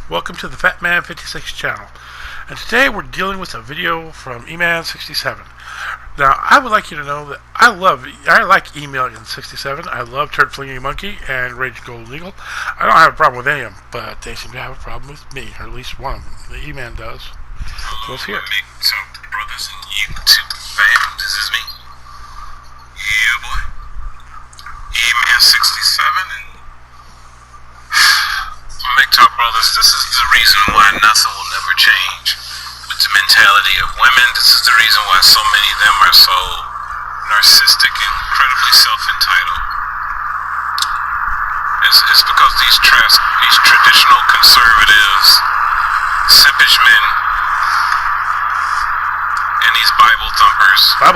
Welcome to the Fat Man 56 channel. And today we're dealing with a video from Eman67. Now, I would like you to know that I like Eman67. I love Turd Flinging Monkey and Rage Golden Eagle. I don't have a problem with any of them, but they seem to have a problem with me, or at least one of them. The Eman does. So let's hear it. So, brothers and YouTube fam, this is me. Yeah, boy. Eman67 and McTalk brothers, this is the reason why nothing will never change with the mentality of women. This is the reason why so many of them are so narcissistic and incredibly self-entitled. It's because these traditional conservatives, sippage men, and these Bible thumpers. Do I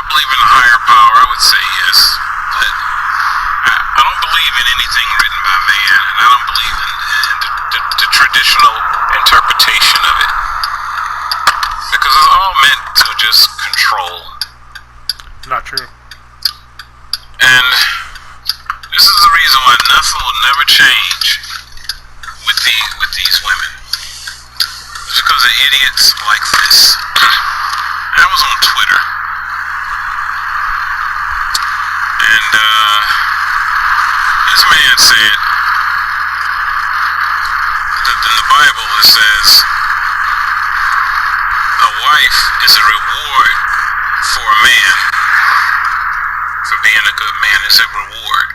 believe in a higher power? I would say yes, but I don't believe in anything written by man, and I don't believe in the traditional interpretation of it, because it's all meant to just control. Not true. And this is the reason why nothing will never change with these women. It's because of idiots like this. I was on Twitter, and this man said that in the Bible it says a wife is a reward for a man for being a good man. Is a reward.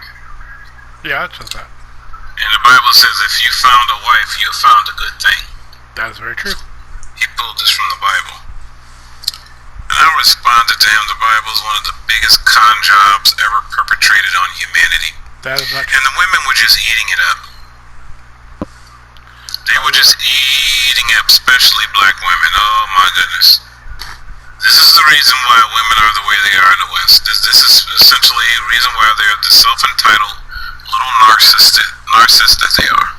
Yeah, it says that. And the Bible says if you found a wife, you found a good thing. That is very true. He pulled this from the Bible. And I responded to him, the Bible is one of the biggest con jobs ever perpetrated on humanity. That is not true. And the women were just eating it up. They were just eating up, especially black women. Oh my goodness. This is the reason why women are the way they are in the West. This is essentially the reason why they're the self-entitled little narcissists that they are.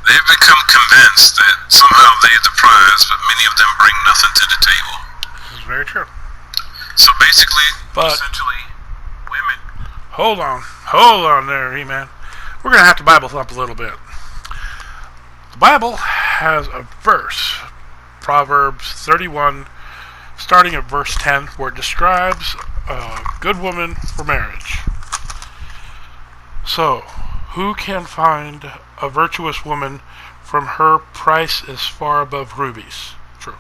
They've become convinced that somehow they're the prize, but many of them bring nothing to the table. This is very true. So basically, essentially, women... Hold on there, E-Man. We're going to have to Bible thump a little bit. The Bible has a verse, Proverbs 31, starting at verse 10, where it describes a good woman for marriage. So, who can find a virtuous woman? From her price is far above rubies. True.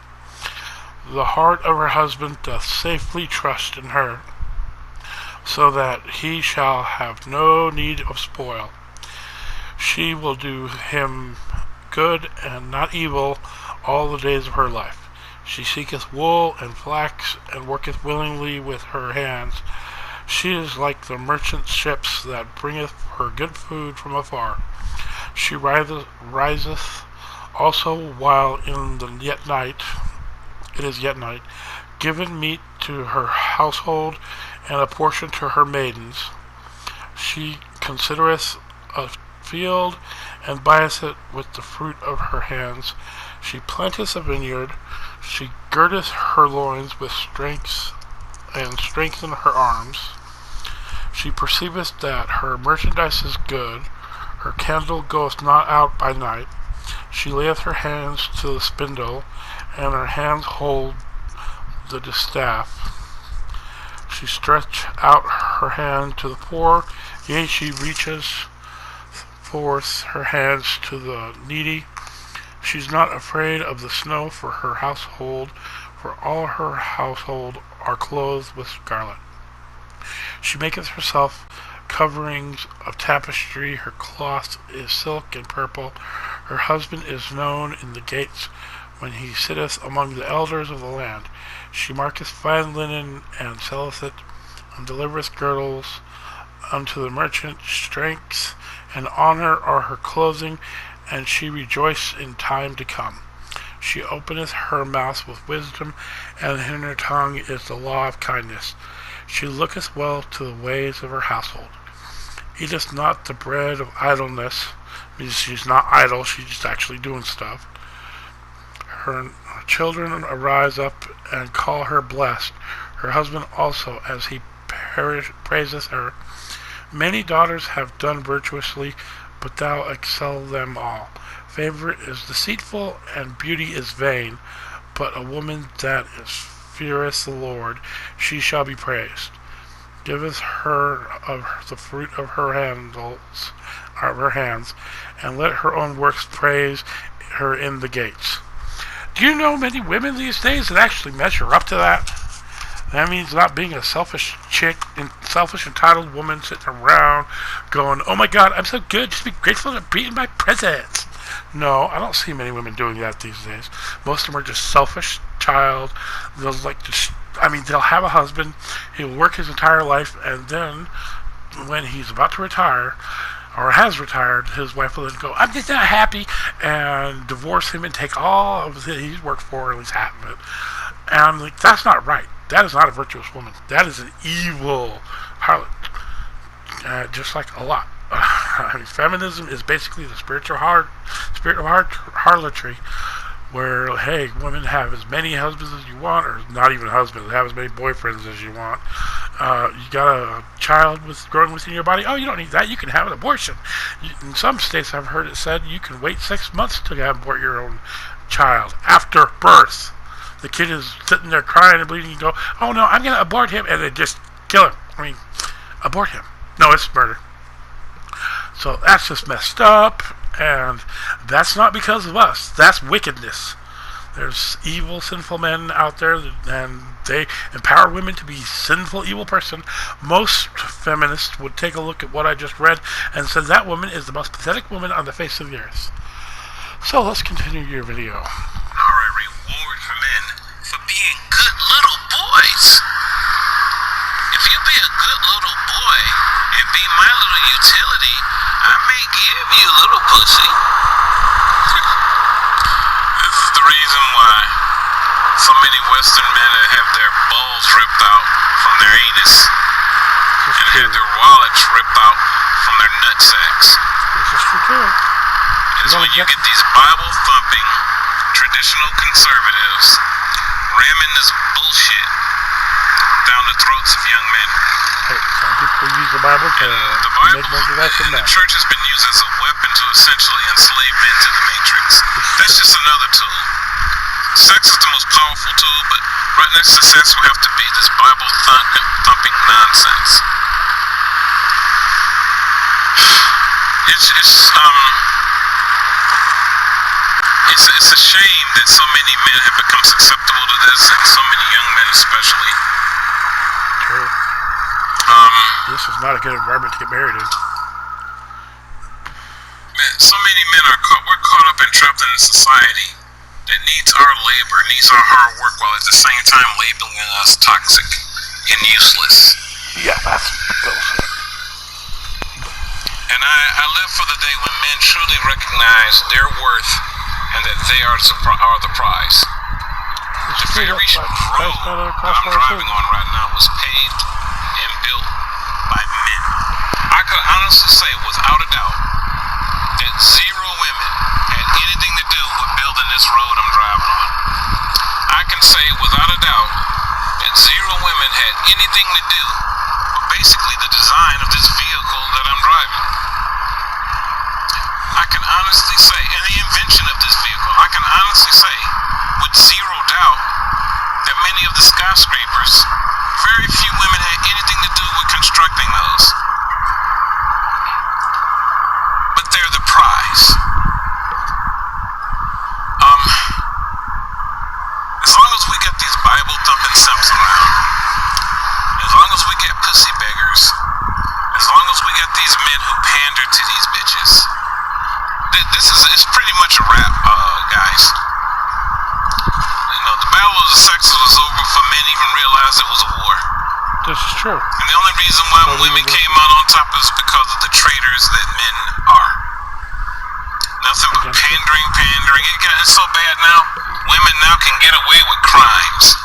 The heart of her husband doth safely trust in her, so that he shall have no need of spoil. She will do him good and not evil all the days of her life. She seeketh wool and flax, and worketh willingly with her hands. She is like the merchant ships that bringeth her good food from afar. She riseth also while in the yet night, it is yet night, giving meat to her household, and a portion to her maidens. She considereth a field, and buyeth it with the fruit of her hands. She planteth a vineyard, she girdeth her loins with strength, and strengthen her arms. She perceiveth that her merchandise is good, her candle goeth not out by night. She layeth her hands to the spindle, and her hands hold the distaff. She stretch out her hand to the poor, yea, she reaches forth her hands to the needy. She is not afraid of the snow for her household, for all her household are clothed with scarlet. She maketh herself coverings of tapestry, her cloth is silk and purple. Her husband is known in the gates when he sitteth among the elders of the land. She marketh fine linen, and selleth it, and delivereth girdles unto the merchant. Strength and honor are her clothing, and she rejoiceth in time to come. She openeth her mouth with wisdom, and in her tongue is the law of kindness. She looketh well to the ways of her household. Eateth not the bread of idleness. Means she's not idle, she's actually doing stuff. Her children arise up and call her blessed. Her husband also, as he praiseth her. Many daughters have done virtuously, but thou excel them all. Favor is deceitful, and beauty is vain, but a woman that is feareth the Lord, she shall be praised. Giveth her of the fruit of her hands, and let her own works praise her in the gates. Do you know many women these days that actually measure up to that? That means not being a selfish chick, selfish entitled woman sitting around going, "Oh my God, I'm so good. Just be grateful to be in my presence." No, I don't see many women doing that these days. Most of them are just selfish child. They'll they'll have a husband. He'll work his entire life, and then when he's about to retire, or has retired, his wife will then go, "I'm just not happy," and divorce him and take all of it he's worked for, at least half of it. And I'm like, that's not right. That is not a virtuous woman. That is an evil harlot. Just like a lot. Feminism is basically the spirit of harlotry, where, hey, women have as many husbands as you want, or not even husbands, have as many boyfriends as you want. You got a child growing within your body. Oh, you don't need that. You can have an abortion. In some states, I've heard it said you can wait 6 months to abort your own child after birth. The kid is sitting there crying and bleeding. You go, "Oh no, I'm going to abort him," and then just kill him. Abort him. No, it's murder. So that's just messed up, and that's not because of us. That's wickedness. There's evil, sinful men out there, and they empower women to be sinful, evil person. Most feminists would take a look at what I just read and said that woman is the most pathetic woman on the face of the earth. So let's continue your video. Are a reward for men for being good little boys. If you be a good little boy and be my little utility, I may give you little pussy. This is the reason why so many Western men have their balls ripped out from their anus and have their wallets ripped out from their nutsacks. This is true too. It's when you get these Bible-thumping, traditional conservatives ramming this bullshit down the throats of young men. Hey, some people use the Bible to make more less than that. The church has been used as a weapon to essentially enslave men to the matrix. That's just another tool. Sex is the most powerful tool, but right next to sex will have to be this Bible-thumping nonsense. It's a shame that so many men have become susceptible to this, and so many young men especially. True. This is not a good environment to get married in. Man, so many men we're caught up and trapped in a society that needs our labor, needs our hard work, while at the same time labeling us toxic and useless. Yeah, that's bullshit. And I live for the day when men truly recognize their worth and that they are the prize. The very road I'm driving on right now was paved and built by men. I could honestly say, without a doubt, that zero women had anything to do with building this road I'm driving on. I can say, without a doubt, that zero women had anything to do with basically the design of this vehicle that I'm driving. I can honestly say, and the invention of this vehicle, I can honestly say, with zero doubt, that many of the skyscrapers, very few women had anything to do with constructing those. But they're the prize. As long as we get these Bible-thumping simps around, as long as we get pussy beggars, as long as we get these men who pander to these bitches, it's pretty much a wrap, guys. You know, the battle of the sexes was over before men even realized it was a war. This is true. And the only reason why women came out on top is because of the traitors that men are. Nothing but pandering. It got so bad now, women now can get away with crimes.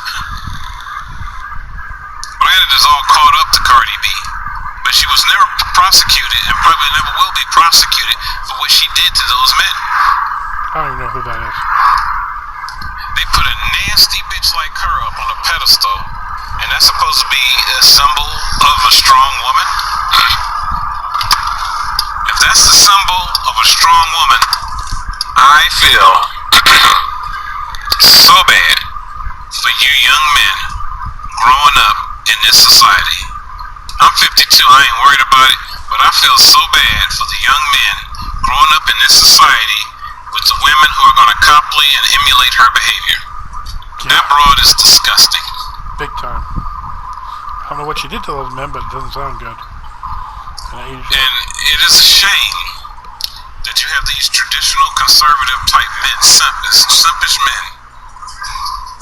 Granted, it's all caught up to Cardi B, but she was never prosecuted and probably never will be prosecuted for what she did to those men. I don't even know who that is. They put a nasty bitch like her up on a pedestal, and that's supposed to be a symbol of a strong woman? of a strong woman, I feel so bad for you young men growing up in this society. I'm 52, I ain't worried about it, but I feel so bad for the young men growing up in this society with the women who are going to copy and emulate her behavior. That broad is disgusting. Big time. I don't know what she did to those men, but it doesn't sound good. And it is a shame that you have these traditional conservative type men, simpish men,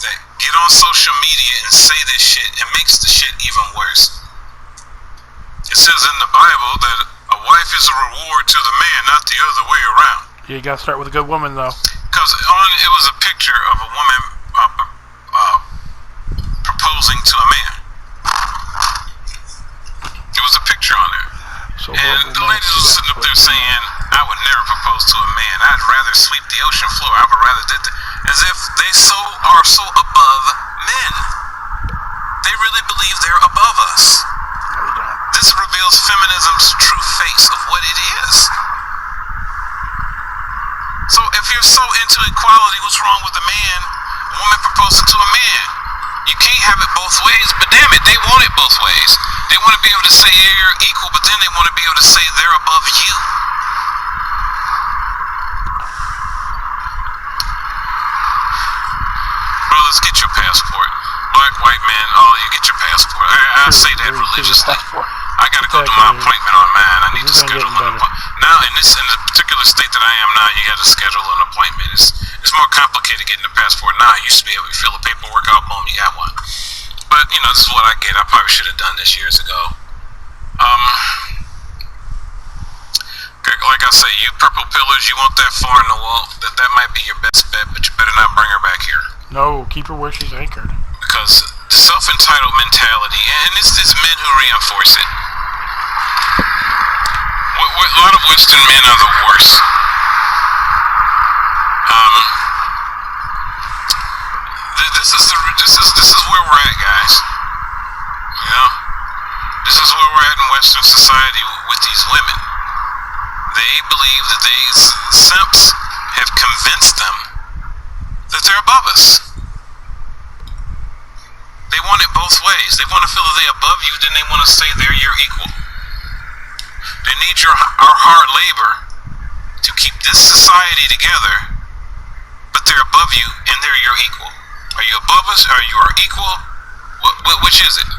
that get on social media and say this shit and makes the shit even worse. It says in the Bible that a wife is a reward to the man, not the other way around. Yeah, you gotta start with a good woman, though. Because it was a picture of a woman proposing to a man. There was a picture on there. So and the lady was sitting up there saying, I would never propose to a man. I'd rather sweep the ocean floor. I would rather did that. As if they are so above men. They really believe they're above us. This reveals feminism's true face of what it is. So if you're so into equality, what's wrong with a man? A woman proposing to a man. You can't have it both ways, but damn it, they want it both ways. They want to be able to say you're equal, but then they want to be able to say they're above you. Brothers, get your passport. Black, white man, all of you get your passport. I say that religiously. I gotta go to my appointment on mine. I need to schedule an appointment. Now, in the particular state that I am now, you gotta schedule an appointment. It's more complicated getting a passport now. I used to be able to fill the paperwork out, boom, you got one. But, this is what I get. I probably should have done this years ago. Like I say, you purple pillars, you want that far in the wall, that might be your best bet, but you better not bring her back here. No, keep her where she's anchored. Because the self-entitled mentality, and it's men who reinforce it. A lot of Western men are the worst. This is where we're at, guys. This is where we're at in Western society with these women. They believe that simps have convinced them that they're above us. They want it both ways. They want to feel that they're above you, then they want to say you're equal. They need our hard labor to keep this society together, but they're above you and they're your equal. Are you above us? Are you our equal? Which is it?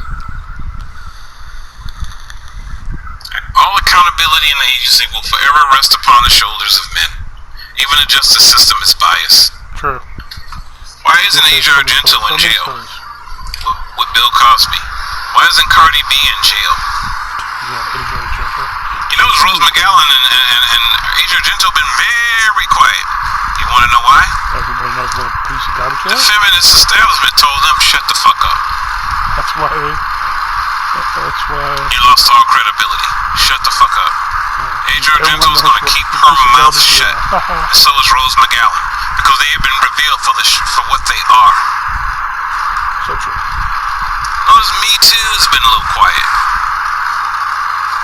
All accountability in the agency will forever rest upon the shoulders of men. Even the justice system is biased. True. Why isn't Asia Argento in jail with Bill Cosby? Why isn't Cardi B in jail? Rose McGowan and Asia Argento been very quiet. You want to know why? Everybody knows what a piece of garbage The feminist establishment told them, shut the fuck up. That's why. You lost all credibility. Shut the fuck up. Asia Argento is going to keep her mouth shut. And so is Rose McGowan. Because they have been revealed for what they are. So true. Notice Me Too has been a little quiet.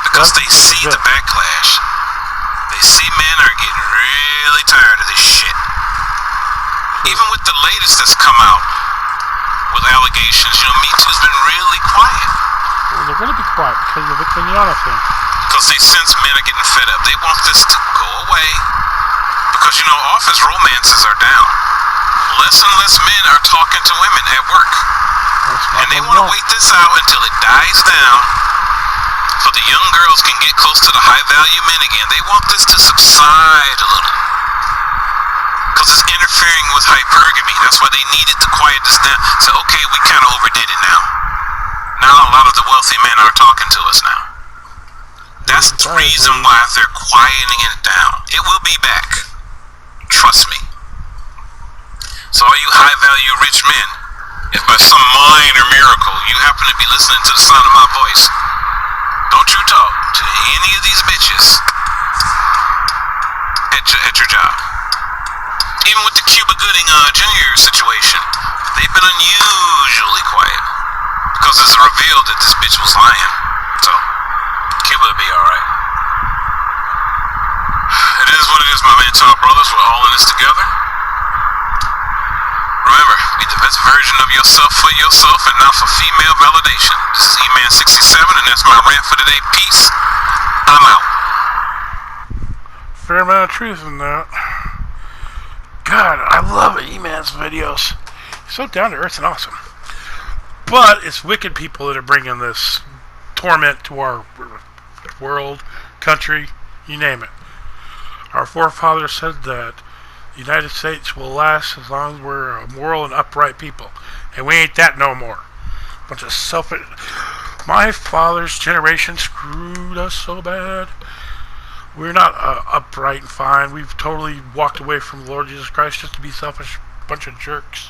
Because they see the backlash. They see men are getting really tired of this shit. Even with the latest that's come out with allegations, Me Too's been really quiet. Well, they're going to be quiet because of the Kenyatta thing. Because they sense men are getting fed up. They want this to go away. Because, office romances are down. Less and less men are talking to women at work. And they want to wait this out until it dies down so the young girls can get close to the high-value men again. They want this to subside a little. Because it's interfering with hypergamy. That's why they needed to quiet this down. So, okay, we kind of overdid it now. Now a lot of the wealthy men are talking to us now. That's the reason why they're quieting it down. It will be back. Trust me. So all you high-value rich men, if by some minor miracle you happen to be listening to the sound of my voice, don't you talk to any of these bitches at your job. Even with the Cuba Gooding Jr. situation, they've been unusually quiet because it's revealed that this bitch was lying. So Cuba will be alright. It is Gentile brothers, we're all in this together. Remember, be the best version of yourself for yourself and not for female validation. This is Eman67, and that's my rant for today. Peace. I'm out. Fair amount of truth in that. God, I love Eman's videos. He's so down to earth and awesome. But it's wicked people that are bringing this torment to our world, country, you name it. Our forefathers said that the United States will last as long as we're a moral and upright people. And we ain't that no more. Bunch of selfish... My father's generation screwed us so bad. We're not upright and fine. We've totally walked away from the Lord Jesus Christ just to be selfish bunch of jerks.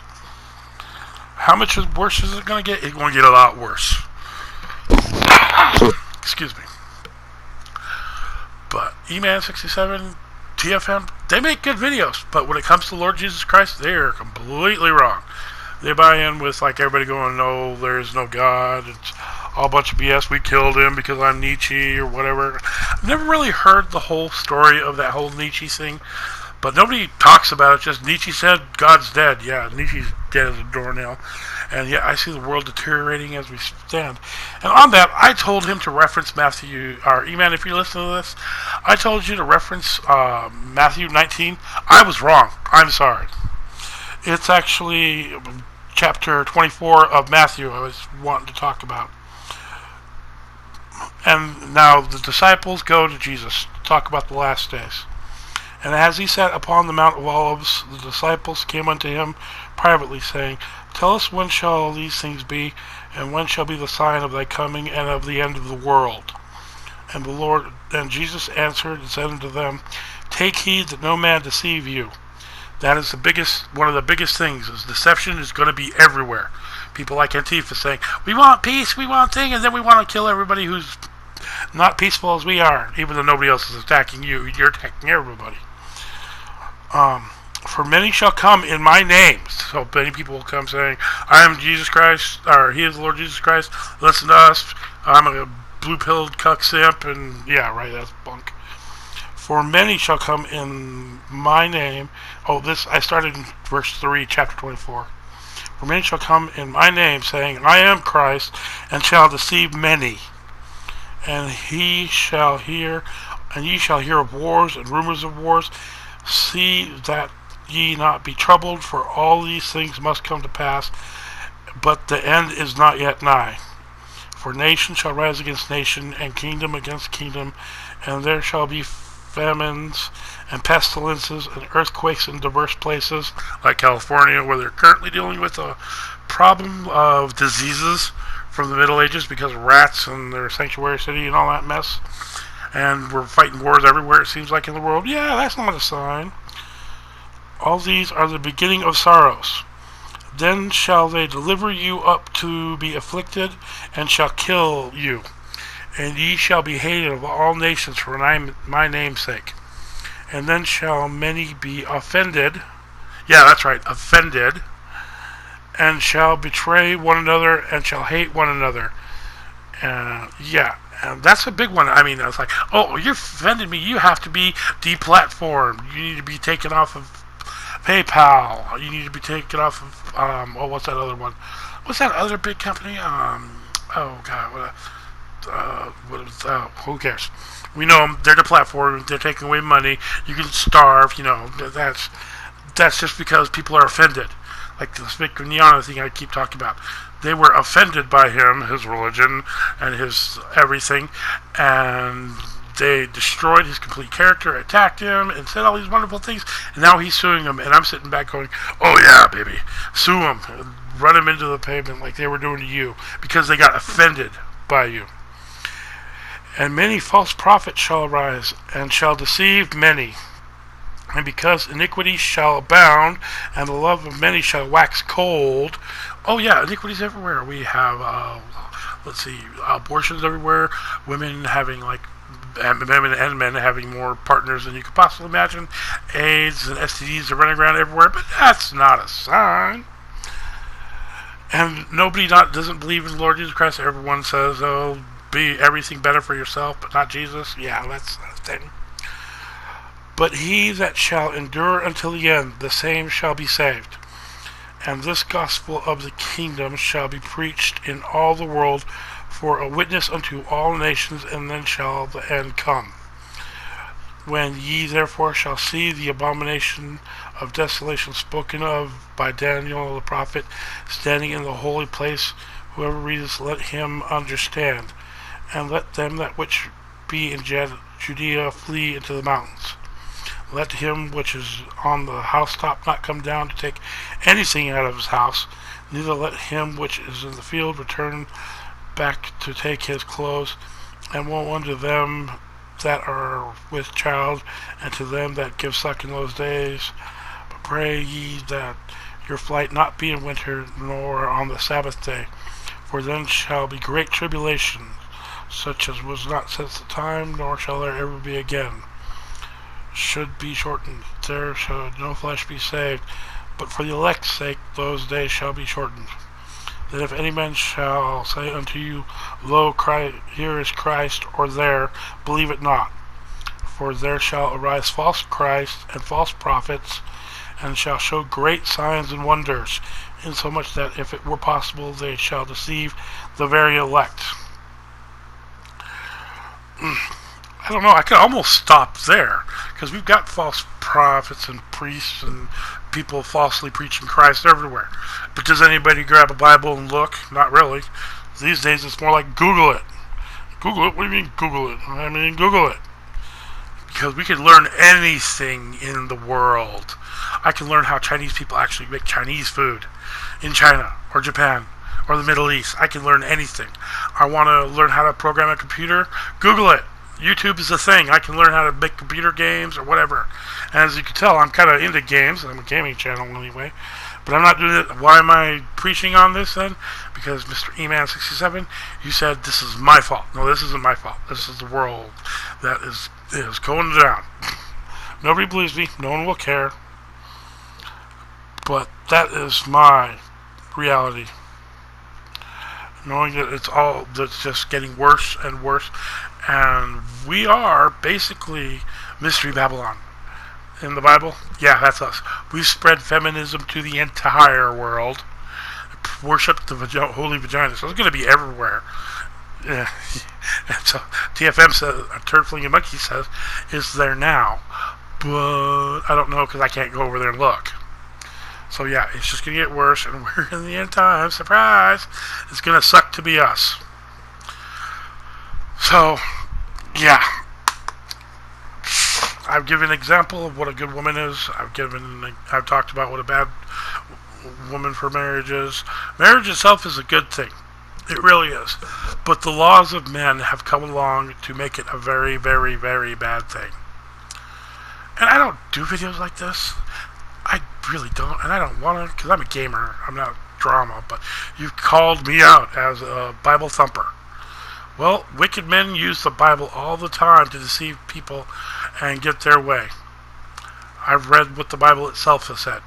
How much worse is it going to get? It's going to get a lot worse. Excuse me. But Eman67, TFM, they make good videos. But when it comes to the Lord Jesus Christ, they are completely wrong. They buy in with like everybody going, no, there is no God. It's all a bunch of BS. We killed him because I'm Nietzsche or whatever. I've never really heard the whole story of that whole Nietzsche thing. But nobody talks about it. Just Nietzsche said God's dead. Yeah, Nietzsche's dead as a doornail. And yeah, I see the world deteriorating as we stand. And on that, I told him to reference Matthew, or Eman, if you listen to this, I told you to reference Matthew 19. I was wrong. I'm sorry. It's actually chapter 24 of Matthew I was wanting to talk about. And now the disciples go to Jesus to talk about the last days. And as he sat upon the Mount of Olives, the disciples came unto him privately, saying, Tell us when shall these things be, and when shall be the sign of thy coming and of the end of the world? And Jesus answered and said unto them, Take heed that no man deceive you. That is one of the biggest things, is deception is going to be everywhere. People like Antifa saying, we want peace, we want thing, and then we want to kill everybody who's not peaceful as we are, even though nobody else is attacking you. You're attacking everybody. For many shall come in my name. So many people will come saying, I am Jesus Christ, or he is the Lord Jesus Christ, listen to us, I'm a blue-pilled cuck simp, and yeah, right, that's bunk. For many shall come in my name. Oh, I started in verse 3, chapter 24. For many shall come in my name, saying, I am Christ, and shall deceive many. And ye shall hear of wars and rumors of wars. See that ye not be troubled, for all these things must come to pass, but the end is not yet nigh. For nation shall rise against nation, and kingdom against kingdom, and there shall be famines and pestilences and earthquakes in diverse places, like California, where they're currently dealing with a problem of diseases from the Middle Ages because of rats and their sanctuary city and all that mess. And we're fighting wars everywhere, it seems like, in the world. Yeah, that's not a sign. All these are the beginning of sorrows. Then shall they deliver you up to be afflicted, and shall kill you. And ye shall be hated of all nations for my name's sake. And then shall many be offended. Yeah, that's right, offended. And shall betray one another, and shall hate one another. Yeah. And that's a big one. I mean, it's like, oh, you offended me. You have to be deplatformed. You need to be taken off of PayPal. You need to be taken off of, what's that other one? What's that other big company? Oh, God, who cares? We know them. They're deplatformed. They're taking away money. You can starve. That's just because people are offended. Like the Spikuniana thing I keep talking about. They were offended by him, his religion, and his everything, and they destroyed his complete character, attacked him, and said all these wonderful things, and now he's suing them, and I'm sitting back going, oh yeah, baby, sue him, run him into the pavement like they were doing to you, because they got offended by you. And many false prophets shall arise, and shall deceive many. And because iniquity shall abound, and the love of many shall wax cold. Oh yeah, iniquity's everywhere. We have, abortions everywhere. Women having women and men having more partners than you could possibly imagine. AIDS and STDs are running around everywhere, but that's not a sign. And nobody doesn't believe in the Lord Jesus Christ. Everyone says, be everything better for yourself, but not Jesus. Yeah, that's a thing. But he that shall endure until the end, the same shall be saved. And this gospel of the kingdom shall be preached in all the world for a witness unto all nations, and then shall the end come. When ye therefore shall see the abomination of desolation spoken of by Daniel the prophet standing in the holy place, whoever readeth, let him understand. And let them that which be in Judea flee into the mountains. Let him which is on the housetop not come down to take anything out of his house, neither let him which is in the field return back to take his clothes. And woe unto them that are with child, and to them that give suck in those days. But pray ye that your flight not be in winter, nor on the Sabbath day, for then shall be great tribulation, such as was not since the time, nor shall there ever be again. Should be shortened, there shall no flesh be saved, but for the elect's sake those days shall be shortened. That if any man shall say unto you, Lo, here is Christ, or there, believe it not. For there shall arise false Christs and false prophets, and shall show great signs and wonders, insomuch that if it were possible they shall deceive the very elect. I don't know, I could almost stop there, because we've got false prophets and priests and people falsely preaching Christ everywhere. But does anybody grab a Bible and look? Not really. These days it's more like Google it. Google it? What do you mean Google it? I mean Google it. Because we can learn anything in the world. I can learn how Chinese people actually make Chinese food in China or Japan or the Middle East. I can learn anything. I want to learn how to program a computer? Google it. YouTube is a thing. I can learn how to make computer games or whatever. And as you can tell, I'm kind of into games. I'm a gaming channel anyway. But I'm not doing it. Why am I preaching on this then? Because Mr. Eman67, you said this is my fault. No, this isn't my fault. This is the world that is going down. Nobody believes me. No one will care. But that is my reality. Knowing that that's just getting worse and worse. And we are basically Mystery Babylon. In the Bible, yeah, that's us. We've spread feminism to the entire world. Worship the holy vagina. So it's going to be everywhere. Yeah. So TFM says, Turd Flinging Monkey says, is there now. But I don't know because I can't go over there and look. So yeah, it's just going to get worse, and we're in the end time. Surprise! It's going to suck to be us. So, yeah. I've given an example of what a good woman is. I've talked about what a bad woman for marriage is. Marriage itself is a good thing. It really is. But the laws of men have come along to make it a very, very, very bad thing. And I don't do videos like this. I really don't. And I don't want to, because I'm a gamer. I'm not drama. But you've called me out as a Bible thumper. Well, wicked men use the Bible all the time to deceive people and get their way. I've read what the Bible itself has said.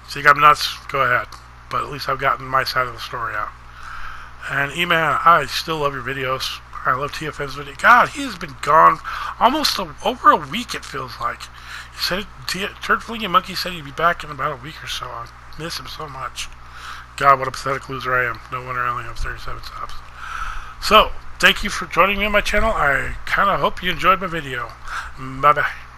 Think I'm nuts? Go ahead. But at least I've gotten my side of the story out. And Eman, I still love your videos. I love TFM's video. God, he has been gone almost over a week, it feels like. He said, Turd Flinging Monkey said he'd be back in about a week or so. I miss him so much. God, what a pathetic loser I am. No wonder I only have 37 subs. So, thank you for joining me on my channel. I kind of hope you enjoyed my video. Bye-bye.